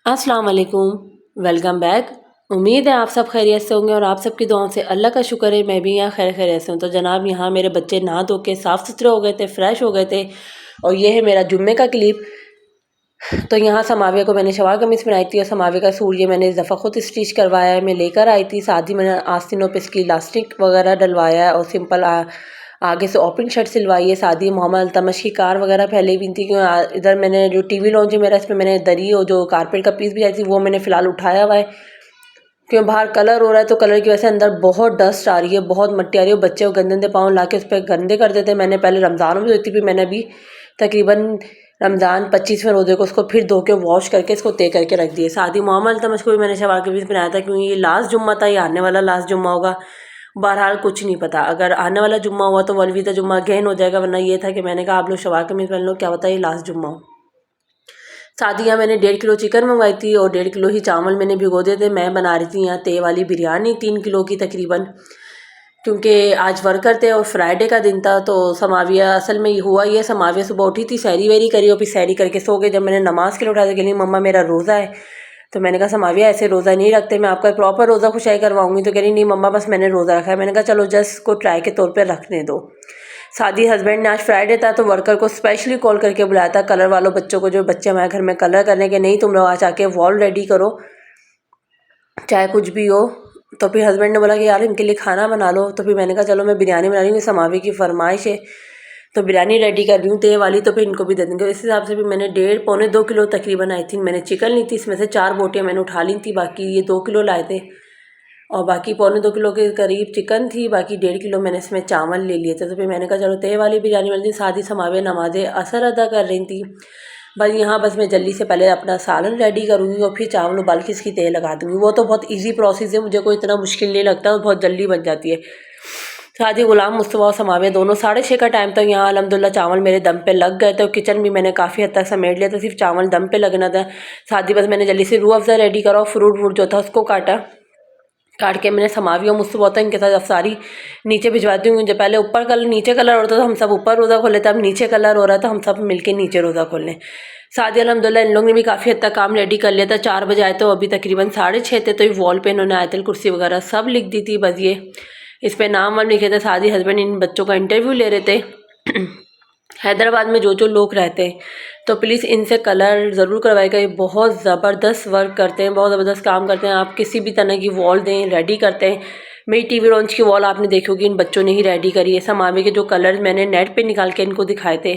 अस्सलाम वालेकुम। Welcome back. उम्मीद है आप सब खैरियत से होंगे और आप सबकी दुआओं से अल्लाह का शुक्र है मैं भी यहाँ खैरियत से हूँ। तो जनाब यहाँ मेरे बच्चे नहा धो के साफ़ सुथरे हो गए थे, फ़्रेश हो गए थे और ये है मेरा जुम्मे का क्लिप। तो यहाँ समाविया को मैंने शलवार कमीज़ बनाई थी और समाविया का सूट ये मैंने इस दफ़ा खुद स्टिच करवाया है, मैं लेकर आई थी। साथ ही मैंने आस्तीनों पे इसकी इलास्टिक वगैरह डलवाया है और सिंपल आगे से ओपन शर्ट सिलवाई है। सादी मोहम्मद अल्तमश की कार वगैरह पहले ही भी थी क्योंकि इधर मैंने जो टीवी लॉन्च है मेरा, इसमें मैंने दरी और जो कारपेट का पीस भी आई थी वो मैंने फ़िलहाल उठाया हुआ है क्योंकि बाहर कलर हो रहा है तो कलर की वजह से अंदर बहुत डस्ट आ रही है, बहुत मिट्टी आ रही है। बच्चे को गंदे गंदे पाँव ला के उस पर गंदे कर देते हैं। मैंने पहले रमज़ान में धोती थी, मैंने अभी तकरीबन रमज़ान 25वें रोज़े को उसको फिर धो के वॉश करके इसको तय करके रख दिए। साथ ही मोहम्मद अल्तमश को भी मैंने शलवार कमीज़ बनाया था क्योंकि ये लास्ट जुम्मा था, ये आने वाला लास्ट जुम्मा होगा। बहरहाल कुछ नहीं पता, अगर आने वाला जुम्मा हुआ तो वो अलविदा जुम्मा अगेन हो जाएगा, वरना ये था कि मैंने कहा आप लोग शलवार कमीज़ पहन लो, क्या पता ये लास्ट जुम्मा हो। साथ ही यहाँ मैंने 1.5 किलो चिकन मंगवाई थी और 1.5 किलो ही चावल मैंने भिगो दिए थे। मैं बना रही थी यहाँ तय वाली बिरयानी 3 किलो की तकरीबन, क्योंकि आज वर्कर थे और फ्राइडे का दिन था। तो समाविया असल में हुआ ये, समाविया सुबह उठी थी, सैरी वैरी करी और फिर सैरी करके सो गए। जब मैंने नमाज़ के लिए उठाया तो कह मम्मा मेरा रोज़ा है। तो मैंने कहा समाविया ऐसे रोज़ा नहीं रखते, मैं आपका प्रॉपर रोज़ा खुशाई करवाऊंगी। तो कह रही नहीं मम्मा बस मैंने रोज़ा रखा है। मैंने कहा चलो जस्ट को ट्राई के तौर पर रखने दो। शादी हस्बैंड ने आज फ्राइडे था तो वर्कर को स्पेशली कॉल करके बुलाया था, कलर वालों बच्चों को, जो बच्चे हमारे घर में कलर करने के, नहीं तुम लोग आज आके वॉल रेडी करो चाहे कुछ भी हो। तो फिर हस्बैंड ने बोला कि यार इनके लिए खाना बना लो। तो फिर मैंने कहा चलो मैं बिरयानी बना रही हूँ, समावी की फरमाइश है तो बिरयानी रेडी कर रही हूँ तय वाली, तो फिर इनको भी दे देंगे। इस हिसाब से भी मैंने 1.5 पौने 2 किलो तकरीबन आई थिंक मैंने चिकन ली थी, इसमें से 4 बोटियाँ मैंने उठा ली थी, बाकी ये 2 किलो लाए थे और बाकी 1.25 किलो के करीब चिकन थी, बाकी 1.5 किलो मैंने इसमें चावल ले लिए थे। तो फिर मैंने कहा चलो तय वाली बिरयानी बन रही। साथ ही समावे नमाज़ असर अदा कर रही थी। बस मैं जल्दी से पहले अपना सालन रेडी करूँगी और फिर चावल उबाल के इसकी तय लगा दूँगी। वो तो बहुत ईजी प्रोसेस है, मुझे कोई इतना मुश्किल नहीं लगता और बहुत जल्दी बन जाती है। साथ ही गुलाम मुस्तफ़ा और समावे दोनों 6:30 का टाइम था। यहाँ अल्हम्दुलिल्लाह चावल मेरे दम पे लग गए थे और किचन भी मैंने काफ़ी हद तक समेट लिया था, सिर्फ चावल दम पे लगना था। साथ ही बस मैंने जल्दी से रूह अफ़ज़ा रेडी करा और फ्रूट व्रूट जो था उसको काट के मैंने समावी और मुझसे बहुत इनके साथ अफसारी नीचे भिजवाती हूँ। जब पहले ऊपर कलर नीचे कलर होता था हम सब ऊपर रोज़ा खोल लेते, अब नीचे कलर हो रहा था हम सब मिलके नीचे रोज़ा खोल लें। साथ ही अल्हम्दुलिल्लाह इन लोगों ने भी काफ़ी हद तक काम रेडी कर लिया था। 4 बजे आए तो अभी तकरीबन 6:30 थे। तो ये वॉल पे इन्होंने आयतल कुर्सी वगैरह सब लिख दी थी, बस ये इस पर नाम वाम लिखे थे। साथ ही हस्बैंड इन बच्चों का इंटरव्यू ले रहे थे। हैदराबाद में जो लोग रहते हैं तो प्लीज़ इनसे कलर ज़रूर करवाएगा, ये बहुत ज़बरदस्त वर्क करते हैं, बहुत ज़बरदस्त काम करते हैं। आप किसी भी तरह की वॉल दें रेडी करते हैं। मेरी टीवी लॉन्च की वॉल आपने देखी होगी, इन बच्चों ने ही रेडी करी है। समावे के जो कलर मैंने नेट पे निकाल के इनको दिखाए थे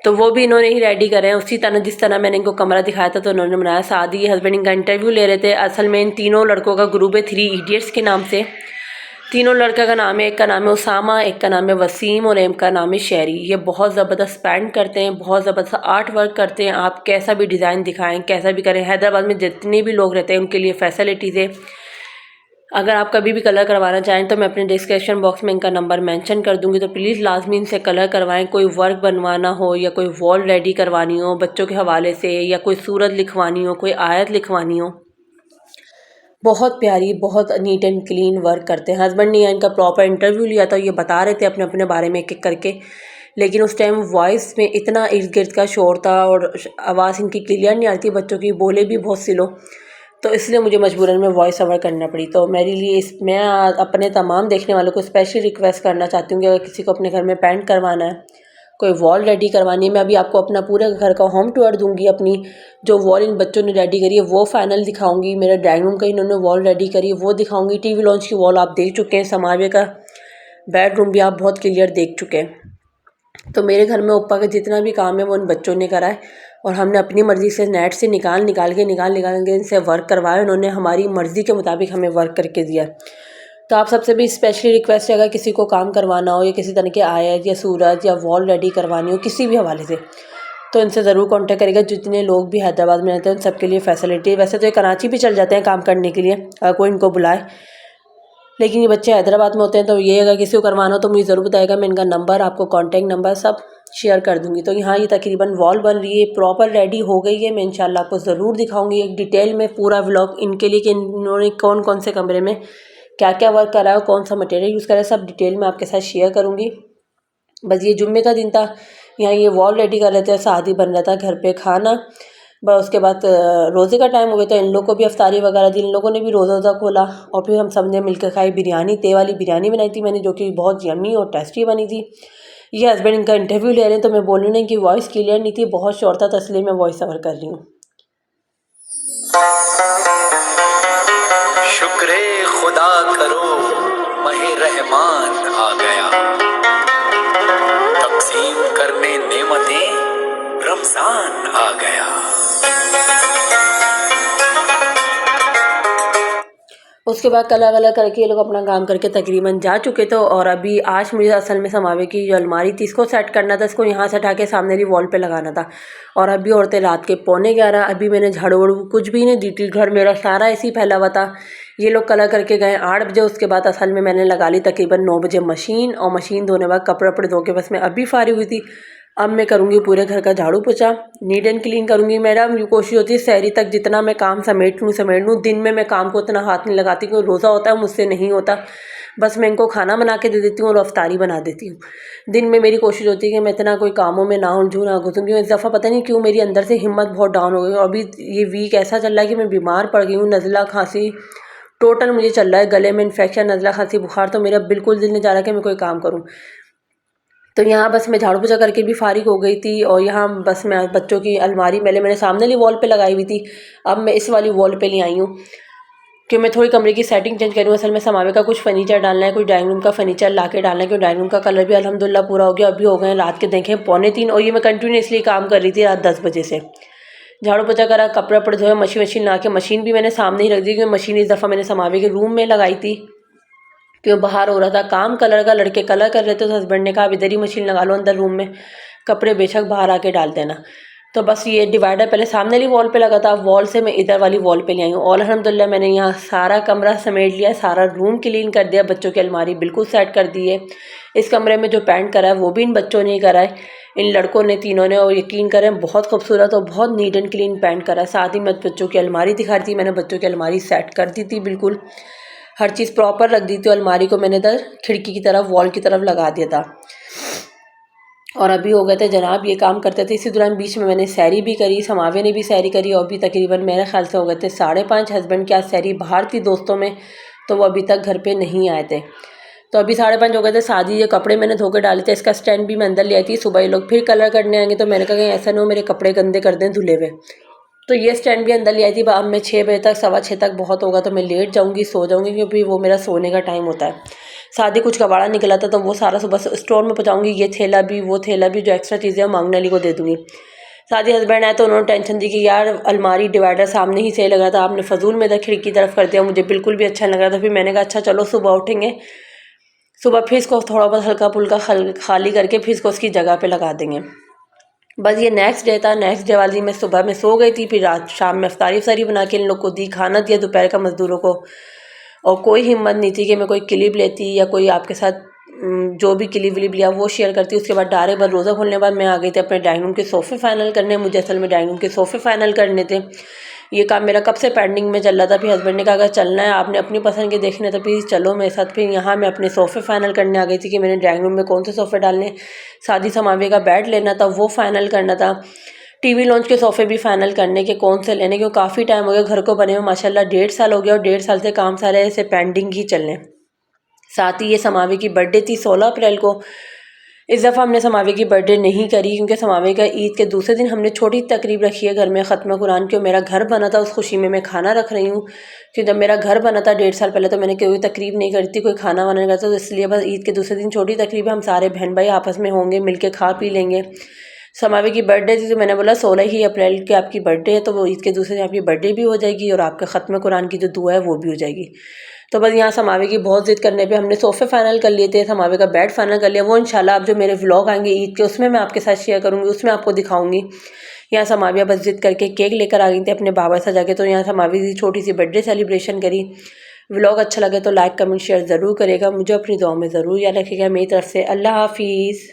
तो वो भी इन्होंने ही रेडी करे हैं, उसी तरह जिस तरह मैंने इनको कमरा दिखाया था तो उन्होंने बनाया। साथ ही हस्बैंड इनका इंटरव्यू ले रहे थे। असल में इन तीनों लड़कों का ग्रुप है 3 इडियट्स के नाम से। तीनों लड़का का नाम है, एक का नाम है उसामा, एक का नाम है वसीम और एक का नाम है शेरी। ये बहुत ज़बरदस्त पेंट करते हैं, बहुत ज़बरदस्त आर्ट वर्क करते हैं। आप कैसा भी डिज़ाइन दिखाएं, कैसा भी करें, हैदराबाद में जितने भी लोग रहते हैं उनके लिए फैसिलिटीज़ है। अगर आप कभी भी कलर करवाना चाहें तो मैं अपने डिस्क्रिप्शन बॉक्स में इनका नंबर मेंशन कर दूंगी, तो प्लीज़ लाजमी इनसे कलर करवाएं। कोई वर्क बनवाना हो या कोई वॉल रेडी करवानी हो बच्चों के हवाले से, या कोई सूरत लिखवानी हो, कोई आयत लिखवानी हो, बहुत प्यारी, बहुत नीट एंड क्लीन वर्क करते हैं। हस्बैंड ने इनका प्रॉपर इंटरव्यू लिया था, ये बता रहे थे अपने अपने बारे में एक एक करके, लेकिन उस टाइम वॉइस में इतना इर्द गिर्द का शोर था और आवाज़ इनकी क्लियर नहीं आती, बच्चों की बोले भी बहुत स्लो, तो इसलिए मुझे मजबूरन में वॉइस ओवर करना पड़ी। तो मेरे लिए मैं अपने तमाम देखने वालों को स्पेशली रिक्वेस्ट करना चाहती हूँ कि अगर किसी को अपने घर में पेंट करवाना है, कोई वॉल रेडी करवानी है, मैं अभी आपको अपना पूरे घर का होम टूर दूंगी। अपनी जो वॉल इन बच्चों ने रेडी करी है वो फाइनल दिखाऊंगी। मेरे ड्राइंग रूम का इन्होंने वॉल रेडी करी है वो दिखाऊंगी। टीवी लॉन्च की वॉल आप देख चुके हैं, समावे का बेडरूम भी आप बहुत क्लियर देख चुके हैं। तो मेरे घर में ऊपर का जितना भी काम है वो इन बच्चों ने करा है और हमने अपनी मर्ज़ी से नेट से निकाल के इनसे वर्क करवाया। उन्होंने हमारी मर्ज़ी के मुताबिक हमें वर्क करके दिया। तो आप सबसे भी स्पेशली रिक्वेस्ट है, अगर किसी को काम करवाना हो या किसी तरह के आयत या सूरज या वॉल रेडी करवानी हो किसी भी हवाले से, तो इनसे ज़रूर कांटेक्ट करेगा। जितने लोग भी हैदराबाद में रहते हैं उन सबके लिए फैसिलिटी है। वैसे तो ये कराची भी चल जाते हैं काम करने के लिए अगर कोई इनको बुलाए, लेकिन ये बच्चे हैदराबाद में होते हैं। तो ये अगर किसी को करवाना हो तो मुझे ज़रूर बताएगा, मैं इनका नंबर, आपको कॉन्टैक्ट नंबर सब शेयर कर दूँगी। तो यहाँ ये तकरीबन वॉल बन रही है, प्रॉपर रेडी हो गई है। मैं इंशाल्लाह आपको ज़रूर दिखाऊँगी एक डिटेल में पूरा व्लॉग इनके लिए कि इन्होंने कौन कौन से कमरे में क्या क्या वर्क करा है और कौन सा मटेरियल यूज़ करा है, सब डिटेल में आपके साथ शेयर करूँगी। बस ये जुम्मे का दिन था, यहाँ ये वॉल रेडी कर रहे थे, साथ ही बन रहा था घर पे खाना। बस उसके बाद रोज़े का टाइम हो गया तो इन लोगों को भी अफ्तारी वगैरह दी, इन लोगों ने भी रोज़ा खोला और फिर हम सब ने मिलकर खाई बिरयानी। ते वाली बिरयानी बनाई थी मैंने, जो कि बहुत यम्मी और टेस्टी बनी थी। ये हस्बैंड इनका इंटरव्यू ले रहे हैं तो मैं बोल रही हूँ कि वॉइस क्लियर नहीं थी, बहुत शोर था, तो इसलिए मैं वॉइस ओवर कर रही हूँ। शुक्र खुदा करो महे रहमान आ गया, तकसीम करने नेमतें रमजान आ गया। उसके बाद कलर वलर करके ये लोग अपना काम करके तकरीबन जा चुके थे। और अभी आज मुझे असल में समावे की जो अलमारी थी इसको सेट करना था, इसको यहाँ से हटा के सामने वाली वॉल पे लगाना था। और अभी औरतें रात के 11:45, अभी मैंने झाड़ू वाड़ू कुछ भी नहीं दी थी, घर मेरा सारा ऐसे ही फैला हुआ था। ये लोग कलर करके गए 8 बजे। उसके बाद असल में मैंने लगा ली तकरीबन 9 बजे मशीन, और मशीन धोने बाद कपड़े वपड़े धो के बस मैं अभी फारिग हुई थी। अब मैं करूँगी पूरे घर का झाड़ू पोछा, नीट एंड क्लीन करूँगी। मेरा कोशिश होती है सहरी तक जितना मैं काम समेट लूँ। दिन में मैं काम को उतना हाथ नहीं लगाती क्योंकि रोज़ा होता है, मुझसे नहीं होता। बस मैं इनको खाना बना के दे देती हूँ और अफ्तारी बना देती हूँ। दिन में मेरी कोशिश होती है कि मैं इतना कोई कामों में ना उलझूँ ना घुसूँ, क्योंकि इस दफ़ा पता नहीं क्यों मेरी अंदर से हिम्मत बहुत डाउन हो गई। और अभी ये वीक ऐसा चल रहा है कि मैं बीमार पड़ गई हूँ, नज़ला खांसी टोटल मुझे चल रहा है, गले में इन्फेक्शन, नज़ला खांसी बुखार। तो मेरा बिल्कुल दिल नहीं जा रहा कि मैं कोई काम करूँ। तो यहाँ बस मैं झाड़ू पोछा करके भी फारिग हो गई थी। और यहाँ बस मैं बच्चों की अलमारी मैंने सामने वाली वॉल पे लगाई हुई थी, अब मैं इस वाली वॉल पे ले आई हूँ कि मैं थोड़ी कमरे की सेटिंग चेंज करूँ। असल में समावे का कुछ फर्नीचर डालना है, कुछ डाइनिंग रूम का फर्नीचर ला के डालना है, क्योंकि डाइनिंग रूम का कलर भी अल्हम्दुलिल्लाह पूरा हो गया। अभी हो गए रात के देखें 2:45, और ये मैं कंटिन्यूसली काम कर रही थी रात 10 बजे से। झाड़ू पोछा करा, कपड़े वपड़े धोए, मशीन ला के मशीन भी मैंने सामने ही रख दी, क्योंकि मशीन इस दफ़ा मैंने समावे के रूम में लगाई थी क्यों बाहर हो रहा था काम कलर का, लड़के कलर कर रहे थे। तो हस्बैंड ने कहा इधर ही मशीन लगा लो अंदर रूम में, कपड़े बेशक बाहर आके डाल देना। तो बस ये डिवाइडर पहले सामने वाली वॉल पे लगा था, वॉल से मैं इधर वाली वॉल पे ले आई हूँ। और अल्हम्दुलिल्लाह मैंने यहाँ सारा कमरा समेट लिया, सारा रूम क्लीन कर दिया, बच्चों की अलमारी बिल्कुल सेट कर दी है। इस कमरे में जो पेंट करा है वो भी इन बच्चों ने करा है, इन लड़कों ने तीनों ने, और यकीन करें बहुत खूबसूरत और बहुत नीट एंड क्लीन पेंट करा है। साथ ही मैं बच्चों की अलमारी दिखा रही थी, मैंने बच्चों की अलमारी सेट कर दी थी, बिल्कुल हर चीज़ प्रॉपर रख दी थी। अलमारी को मैंने इधर खिड़की की तरफ वॉल की तरफ लगा दिया था। और अभी हो गए थे जनाब ये काम करते थे। इसी दौरान बीच में मैंने सैरी भी करी, समावे ने भी सैरी करी, और भी तकरीबन मेरे ख्याल से हो गए थे 5:30। हस्बैंड की आज सैरी बाहर थी दोस्तों में, तो वो अभी तक घर पे नहीं आए थे। तो अभी 5:30 हो गए थे। शादी ये कपड़े मैंने धो के डाले थे, इसका स्टैंड भी मैं अंदर ले आई थी। सुबह ये लोग फिर कलर करने आएंगे, तो मैंने कहा कहीं ऐसा ना हो मेरे कपड़े गंदे कर दें धुले हुए। तो ये स्टैंड भी अंदर ले आई थी। अब मैं 6 बजे तक 6:15 तक बहुत होगा तो मैं लेट जाऊँगी, सो जाऊँगी, क्योंकि वो मेरा सोने का टाइम होता है। शादी कुछ कबाड़ा निकला था तो वो सारा सुबह स्टोर में पहुँचाऊँगी। ये थैला भी वो थैला भी, जो एक्स्ट्रा चीज़ें हैं मांगने वाली को दे दूँगी। शादी हस्बैंड आए तो उन्होंने टेंशन दी कि यार अलमारी डिवाइडर सामने ही सही लग रहा था, आपने फजूल में इधर खिड़की की तरफ कर दिया, मुझे बिल्कुल भी अच्छा लग रहा था। फिर मैंने कहा अच्छा चलो सुबह उठेंगे, सुबह फिर इसको थोड़ा बहुत हल्का फुल्का खाली करके फिर इसको उसकी जगह पे लगा देंगे। बस ये नेक्स्ट डे था। नेक्स्ट डे वाली मैं सुबह में सो गई थी, फिर रात शाम में अफ्तारी बना के इन लोग को दी, खाना दिया दोपहर का मज़दूरों को। और कोई हिम्मत नहीं थी कि मैं कोई क्लिप लेती या कोई आपके साथ जो भी क्लिप विलिप लिया वो शेयर करती। उसके बाद डायरेक्ट बस रोज़ा खोलने के बाद मैं आ गई थी अपने डाइनिंग रूम के सोफ़े फाइनल करने। मुझे असल में डाइनिंग रूम के सोफ़े फाइनल करने थे, ये काम मेरा कब से पेंडिंग में चल रहा था। फिर हस्बैंड ने कहा अगर चलना है आपने अपनी पसंद के देखने तो प्लीज़ चलो मेरे साथ। फिर यहाँ मैं अपने सोफ़े फाइनल करने आ गई थी कि मैंने ड्राइंग रूम में कौन से सोफ़े डालने, शादी समावे का बेड लेना था वो फाइनल करना था, टीवी लॉन्च के सोफ़े भी फाइनल करने के कौन से लेने, क्योंकि काफ़ी टाइम हो गया घर को बने हुए, माशाल्लाह 1.5 साल हो गया, और 1.5 साल से काम सारे ऐसे पेंडिंग ही चलने। साथ ही ये समावे की बर्थडे थी 16 अप्रैल को। इस दफ़ा हमने समावे की बर्थडे नहीं करी, क्योंकि समावे का ईद के दूसरे दिन हमने छोटी तकरीब रखी है घर में ख़त्म कुरान की। मेरा घर बना था, उस खुशी में मैं खाना रख रही हूँ, कि जब मेरा घर बना था 1.5 साल पहले तो मैंने कोई तकरीब नहीं करी थी, कोई खाना वाना नहीं करता, तो इसलिए बस ईद के दूसरे दिन छोटी तकरीब है, हम सारे बहन भाई आपस में होंगे, मिल के खा पी लेंगे। समावे की बर्थडे थी तो मैंने बोला 16 ही अप्रैल की आपकी बर्थडे है, तो वो ईद के दूसरे दिन आपकी बर्थडे भी हो जाएगी और आपका ख़त्म कुरान की जो दुआ है वो भी हो जाएगी। तो बस यहाँ समावे की बहुत ज़िद करने पे हमने सोफ़े फाइनल कर लिए थे, समावे का बेड फाइनल कर लिया। वो इंशाल्लाह अब जो मेरे व्लॉग आएंगे ईद के उसमें मैं आपके साथ शेयर करूँगी, उसमें आपको दिखाऊंगी। यहाँ समाविया बस ज़िद करके केक लेकर आ गई थी अपने बाबा सजा के, तो यहाँ समावी की छोटी सी बर्थडे सेलिब्रेशन करी। व्लॉग अच्छा लगे तो लाइक कमेंट शेयर ज़रूर करेगा, मुझे अपनी दुआ में ज़रूर याद रखिएगा। मेरी तरफ से अल्लाह हाफिज़।